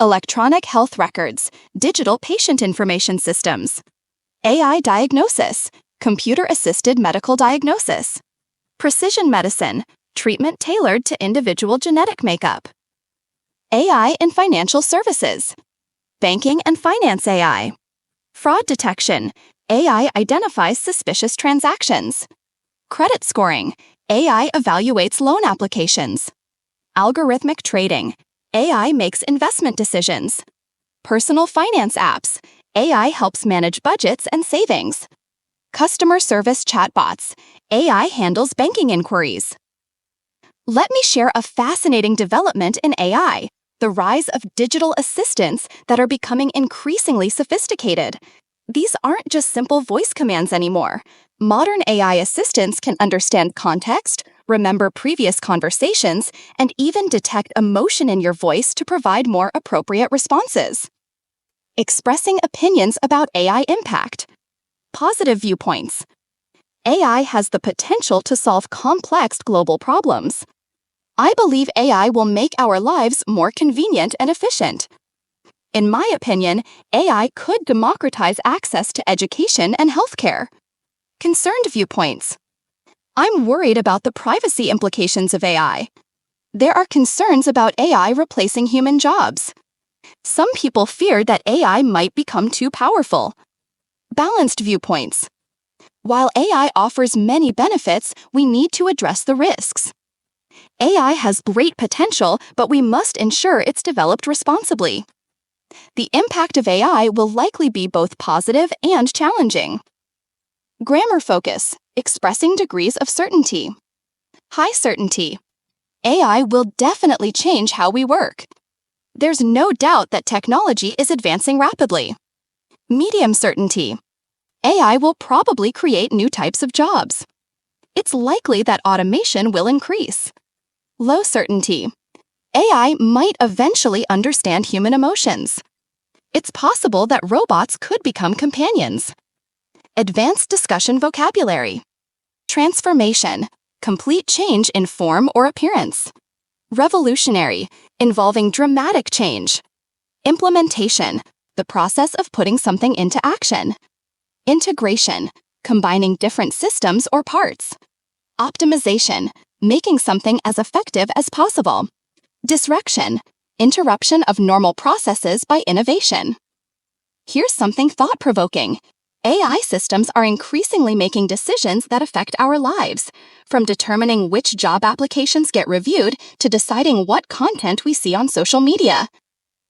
Electronic health records. Digital patient information systems. AI diagnosis. Computer-assisted medical diagnosis. Precision medicine. Treatment tailored to individual genetic makeup. AI in financial services. Banking and finance AI. Fraud detection. AI identifies suspicious transactions. Credit scoring. AI evaluates loan applications. Algorithmic trading. AI makes investment decisions. Personal finance apps. AI helps manage budgets and savings. Customer service chatbots. AI handles banking inquiries. Let me share a fascinating development in AI, the rise of digital assistants that are becoming increasingly sophisticated. These aren't just simple voice commands anymore. Modern AI assistants can understand context, remember previous conversations, and even detect emotion in your voice to provide more appropriate responses. Expressing opinions about AI impact. Positive viewpoints. AI has the potential to solve complex global problems. I believe AI will make our lives more convenient and efficient. In my opinion, AI could democratize access to education and healthcare. Concerned viewpoints. I'm worried about the privacy implications of AI. There are concerns about AI replacing human jobs. Some people fear that AI might become too powerful. Balanced viewpoints. While AI offers many benefits, we need to address the risks. AI has great potential, but we must ensure it's developed responsibly. The impact of AI will likely be both positive and challenging. Grammar focus, expressing degrees of certainty. High certainty. AI will definitely change how we work. There's no doubt that technology is advancing rapidly. Medium certainty. AI will probably create new types of jobs. It's likely that automation will increase. Low certainty. AI might eventually understand human emotions. It's possible that robots could become companions. Advanced discussion vocabulary. Transformation. Complete change in form or appearance. Revolutionary. Involving dramatic change. Implementation. The process of putting something into action. Integration. Combining different systems or parts. Optimization. Making something as effective as possible. Disruption. Interruption of normal processes by innovation. Here's something thought-provoking. AI systems are increasingly making decisions that affect our lives, from determining which job applications get reviewed to deciding what content we see on social media.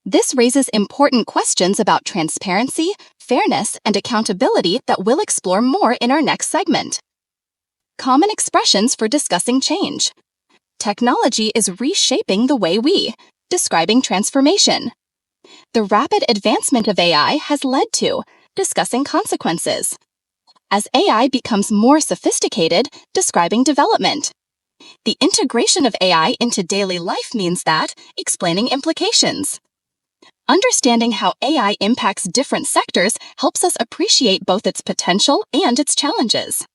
This raises important questions about transparency, fairness, and accountability that we'll explore more in our next segment. Common expressions for discussing change. Technology is reshaping the way we, describing transformation. The rapid advancement of AI has led to discussing consequences. As AI becomes more sophisticated, describing development. The integration of AI into daily life means that explaining implications. Understanding how AI impacts different sectors helps us appreciate both its potential and its challenges.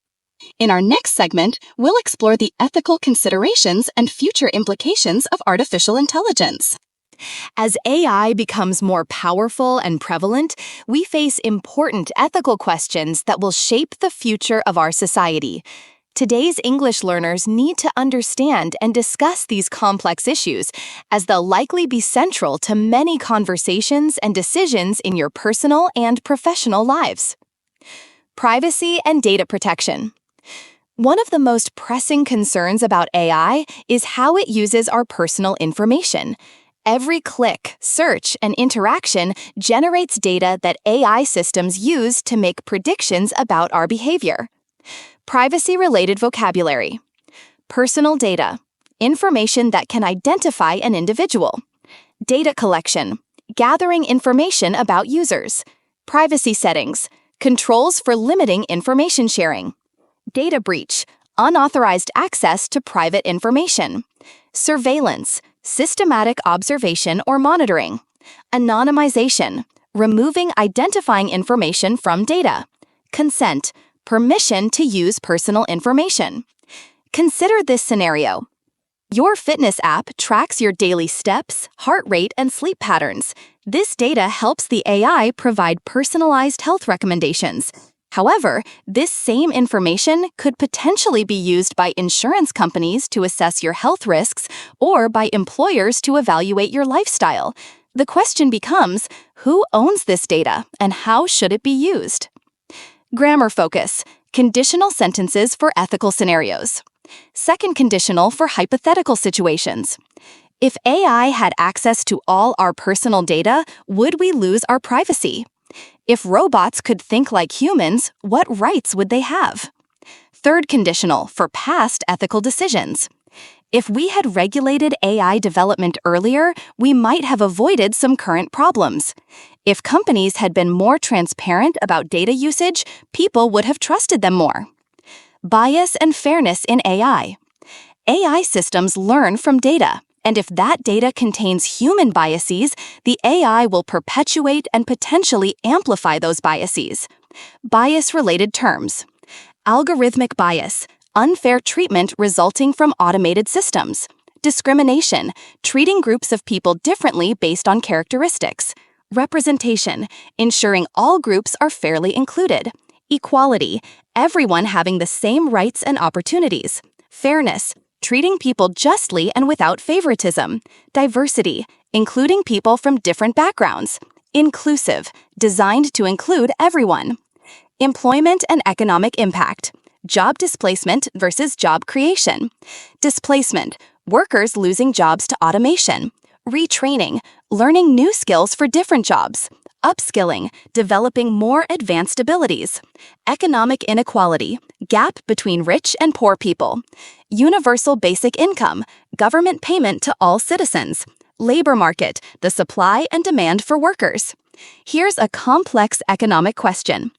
In our next segment, we'll explore the ethical considerations and future implications of artificial intelligence. As AI becomes more powerful and prevalent, we face important ethical questions that will shape the future of our society. Today's English learners need to understand and discuss these complex issues, as they'll likely be central to many conversations and decisions in your personal and professional lives. Privacy and data protection. One of the most pressing concerns about AI is how it uses our personal information. Every click, search, and interaction generates data that AI systems use to make predictions about our behavior. Privacy-related vocabulary. Personal data. Information that can identify an individual. Data collection. Gathering information about users. Privacy settings. Controls for limiting information sharing. Data breach. Unauthorized access to private information. Surveillance. Systematic observation or monitoring. Anonymization. Removing identifying information from data. Consent. Permission to use personal information. Consider this scenario. Your fitness app tracks your daily steps, heart rate, and sleep patterns. This data helps the AI provide personalized health recommendations. However, this same information could potentially be used by insurance companies to assess your health risks or by employers to evaluate your lifestyle. The question becomes, who owns this data and how should it be used? Grammar focus. Conditional sentences for ethical scenarios. Second conditional for hypothetical situations. If AI had access to all our personal data, would we lose our privacy? If robots could think like humans, what rights would they have? Third conditional for past ethical decisions. If we had regulated AI development earlier, we might have avoided some current problems. If companies had been more transparent about data usage, people would have trusted them more. Bias and fairness in AI. AI systems learn from data, and if that data contains human biases, the AI will perpetuate and potentially amplify those biases. Bias-related terms. Algorithmic bias. Unfair treatment resulting from automated systems. Discrimination. Treating groups of people differently based on characteristics. Representation. Ensuring all groups are fairly included. Equality. Everyone having the same rights and opportunities. Fairness. Treating people justly and without favoritism. Diversity. Including people from different backgrounds. Inclusive. Designed to include everyone. Employment and economic impact. Job displacement versus job creation. Displacement. Workers losing jobs to automation. Retraining. Learning new skills for different jobs. Upskilling. Developing more advanced abilities. Economic inequality. Gap between rich and poor people. Universal basic income. Government payment to all citizens. Labor market. The supply and demand for workers. Here's a complex economic question.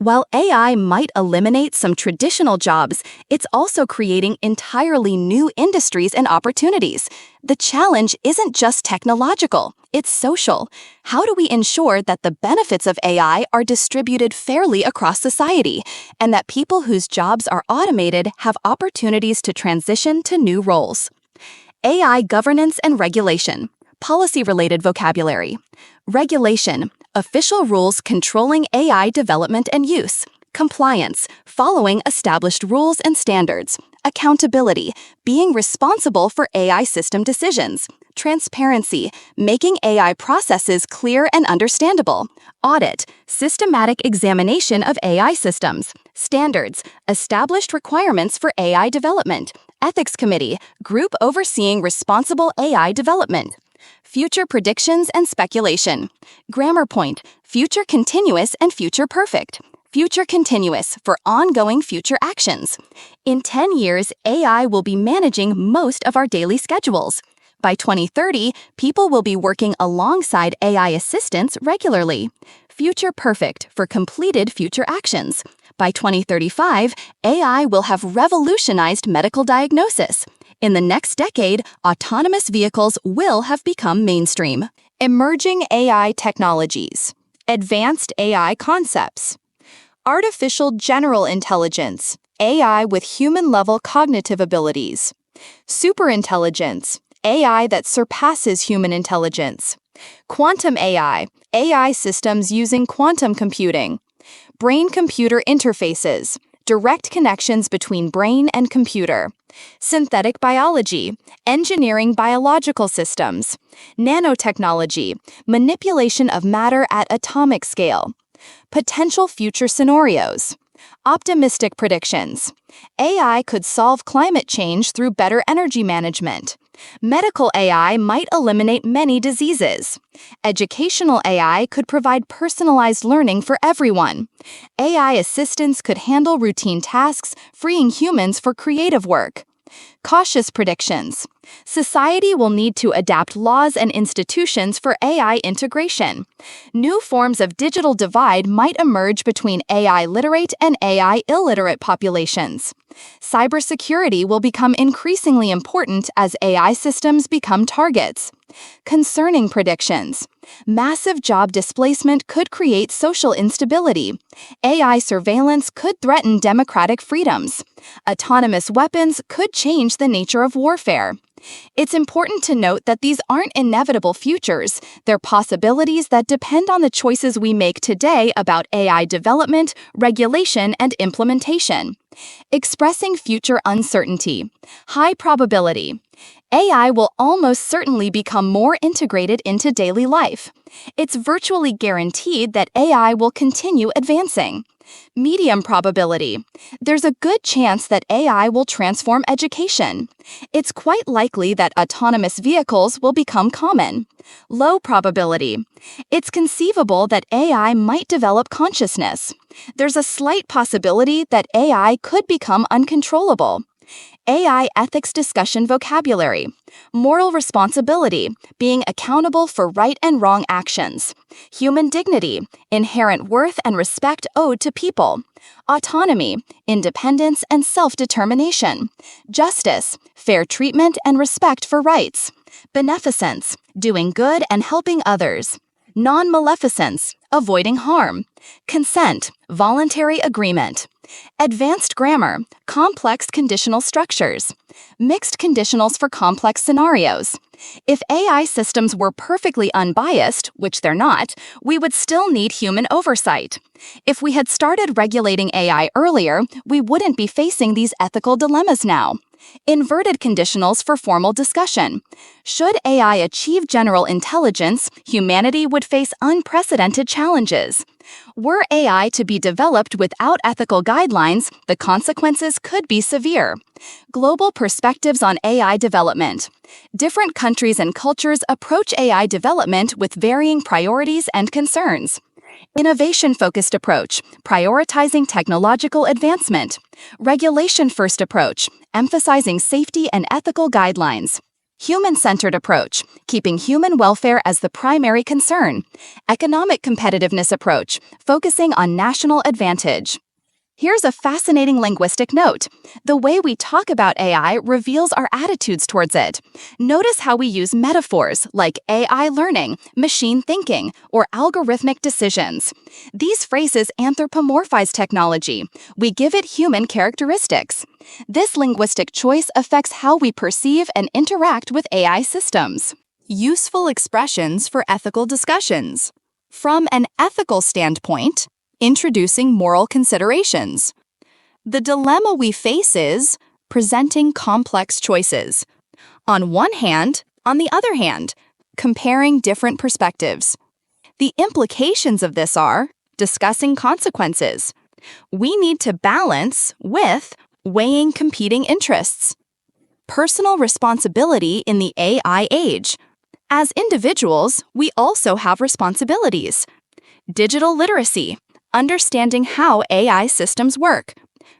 While AI might eliminate some traditional jobs, it's also creating entirely new industries and opportunities. The challenge isn't just technological, it's social. How do we ensure that the benefits of AI are distributed fairly across society, and that people whose jobs are automated have opportunities to transition to new roles? AI governance and regulation. Policy-related vocabulary. Regulation. Official rules controlling AI development and use. Compliance. Following established rules and standards. Accountability. Being responsible for AI system decisions. Transparency. Making AI processes clear and understandable. Audit. Systematic examination of AI systems. Standards. Established requirements for AI development. Ethics Committee. Group overseeing responsible AI development. Future predictions and speculation. Grammar point. Future continuous and future perfect. Future continuous for ongoing future actions. In 10 years, AI will be managing most of our daily schedules. By 2030, people will be working alongside AI assistants regularly. Future perfect for completed future actions. By 2035, AI will have revolutionized medical diagnosis. In the next decade, autonomous vehicles will have become mainstream. Emerging AI technologies. Advanced AI concepts. Artificial general intelligence. AI with human-level cognitive abilities. Superintelligence, AI that surpasses human intelligence. Quantum AI, AI systems using quantum computing. Brain-computer interfaces, direct connections between brain and computer. Synthetic biology, engineering biological systems. Nanotechnology, manipulation of matter at atomic scale. Potential future scenarios. Optimistic predictions. AI could solve climate change through better energy management. Medical AI might eliminate many diseases. Educational AI could provide personalized learning for everyone. AI assistants could handle routine tasks, freeing humans for creative work. Cautious predictions. Society will need to adapt laws and institutions for AI integration. New forms of digital divide might emerge between AI literate and AI illiterate populations. Cybersecurity will become increasingly important as AI systems become targets. Concerning predictions. Massive job displacement could create social instability. AI surveillance could threaten democratic freedoms. Autonomous weapons could change the nature of warfare. It's important to note that these aren't inevitable futures. They're possibilities that depend on the choices we make today about AI development, regulation, and implementation. Expressing future uncertainty. High probability. AI will almost certainly become more integrated into daily life. It's virtually guaranteed that AI will continue advancing. Medium probability. There's a good chance that AI will transform education. It's quite likely that autonomous vehicles will become common. Low probability. It's conceivable that AI might develop consciousness. There's a slight possibility that AI could become uncontrollable. AI ethics discussion vocabulary. Moral responsibility, being accountable for right and wrong actions. Human dignity, inherent worth and respect owed to people. Autonomy, independence and self-determination. Justice, fair treatment and respect for rights. Beneficence, doing good and helping others. Non-maleficence, avoiding harm. Consent, voluntary agreement. Advanced grammar, complex conditional structures. Mixed conditionals for complex scenarios. If AI systems were perfectly unbiased, which they're not, we would still need human oversight. If we had started regulating AI earlier, we wouldn't be facing these ethical dilemmas now. Inverted conditionals for formal discussion. Should AI achieve general intelligence, humanity would face unprecedented challenges. Were AI to be developed without ethical guidelines, the consequences could be severe. Global perspectives on AI development. Different countries and cultures approach AI development with varying priorities and concerns. Innovation-focused approach, prioritizing technological advancement. Regulation-first approach, emphasizing safety and ethical guidelines. Human-centered approach, keeping human welfare as the primary concern. Economic competitiveness approach, focusing on national advantage. Here's a fascinating linguistic note. The way we talk about AI reveals our attitudes towards it. Notice how we use metaphors like AI learning, machine thinking, or algorithmic decisions. These phrases anthropomorphize technology. We give it human characteristics. This linguistic choice affects how we perceive and interact with AI systems. Useful expressions for ethical discussions. From an ethical standpoint, introducing moral considerations. The dilemma we face is presenting complex choices. On one hand, on the other hand, comparing different perspectives. The implications of this are discussing consequences. We need to balance with weighing competing interests. Personal responsibility in the AI age. As individuals, we also have responsibilities. Digital literacy. Understanding how AI systems work.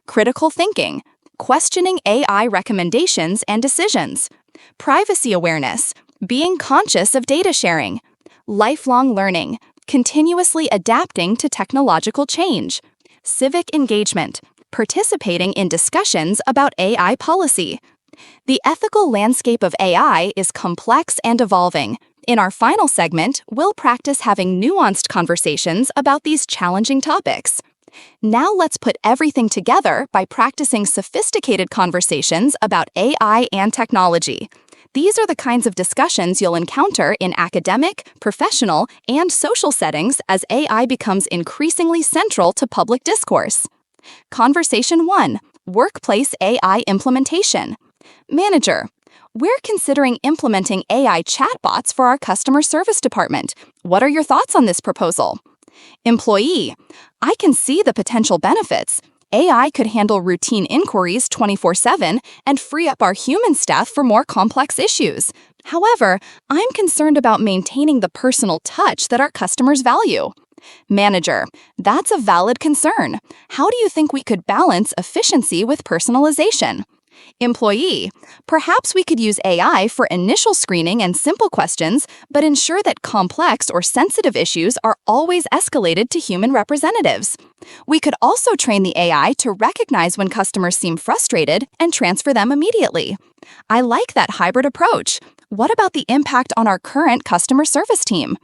Critical thinking. Questioning AI recommendations and decisions. Privacy awareness. Being conscious of data sharing. Lifelong learning. Continuously adapting to technological change. Civic engagement. Participating in discussions about AI policy. The ethical landscape of AI is complex and evolving. In our final segment, we'll practice having nuanced conversations about these challenging topics. Now let's put everything together by practicing sophisticated conversations about AI and technology. These are the kinds of discussions you'll encounter in academic, professional, and social settings as AI becomes increasingly central to public discourse. Conversation 1. Workplace AI implementation. Manager, we're considering implementing AI chatbots for our customer service department. What are your thoughts on this proposal? Employee, I can see the potential benefits. AI could handle routine inquiries 24/7 and free up our human staff for more complex issues. However, I'm concerned about maintaining the personal touch that our customers value. Manager, that's a valid concern. How do you think we could balance efficiency with personalization? Employee, perhaps we could use AI for initial screening and simple questions, but ensure that complex or sensitive issues are always escalated to human representatives. We could also train the AI to recognize when customers seem frustrated and transfer them immediately. I like that hybrid approach. What about the impact on our current customer service team?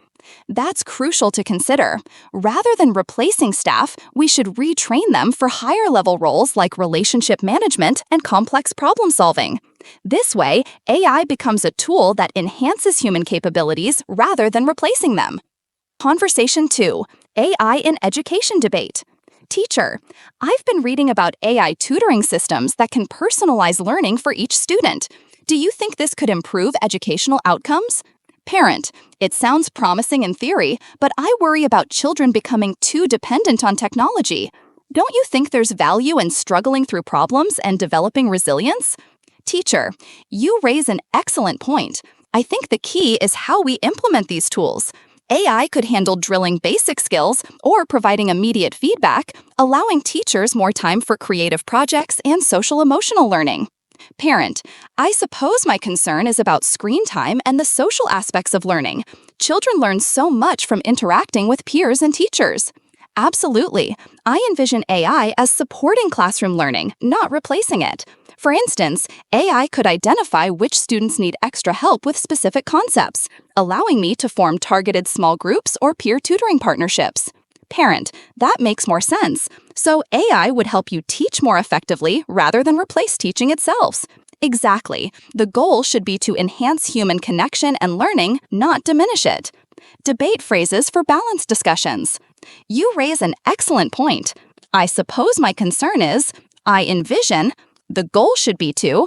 That's crucial to consider. Rather than replacing staff, we should retrain them for higher-level roles like relationship management and complex problem-solving. This way, AI becomes a tool that enhances human capabilities rather than replacing them. Conversation 2. AI in education debate. Teacher, I've been reading about AI tutoring systems that can personalize learning for each student. Do you think this could improve educational outcomes? Parent, it sounds promising in theory, but I worry about children becoming too dependent on technology. Don't you think there's value in struggling through problems and developing resilience? Teacher, you raise an excellent point. I think the key is how we implement these tools. AI could handle drilling basic skills or providing immediate feedback, allowing teachers more time for creative projects and social-emotional learning. Parent, I suppose my concern is about screen time and the social aspects of learning. Children learn so much from interacting with peers and teachers. Absolutely. I envision AI as supporting classroom learning, not replacing it. For instance, AI could identify which students need extra help with specific concepts, allowing me to form targeted small groups or peer tutoring partnerships. Parent, that makes more sense. So AI would help you teach more effectively rather than replace teaching itself. Exactly. The goal should be to enhance human connection and learning, not diminish it. Debate phrases for balanced discussions. You raise an excellent point. I suppose my concern is, I envision, the goal should be to,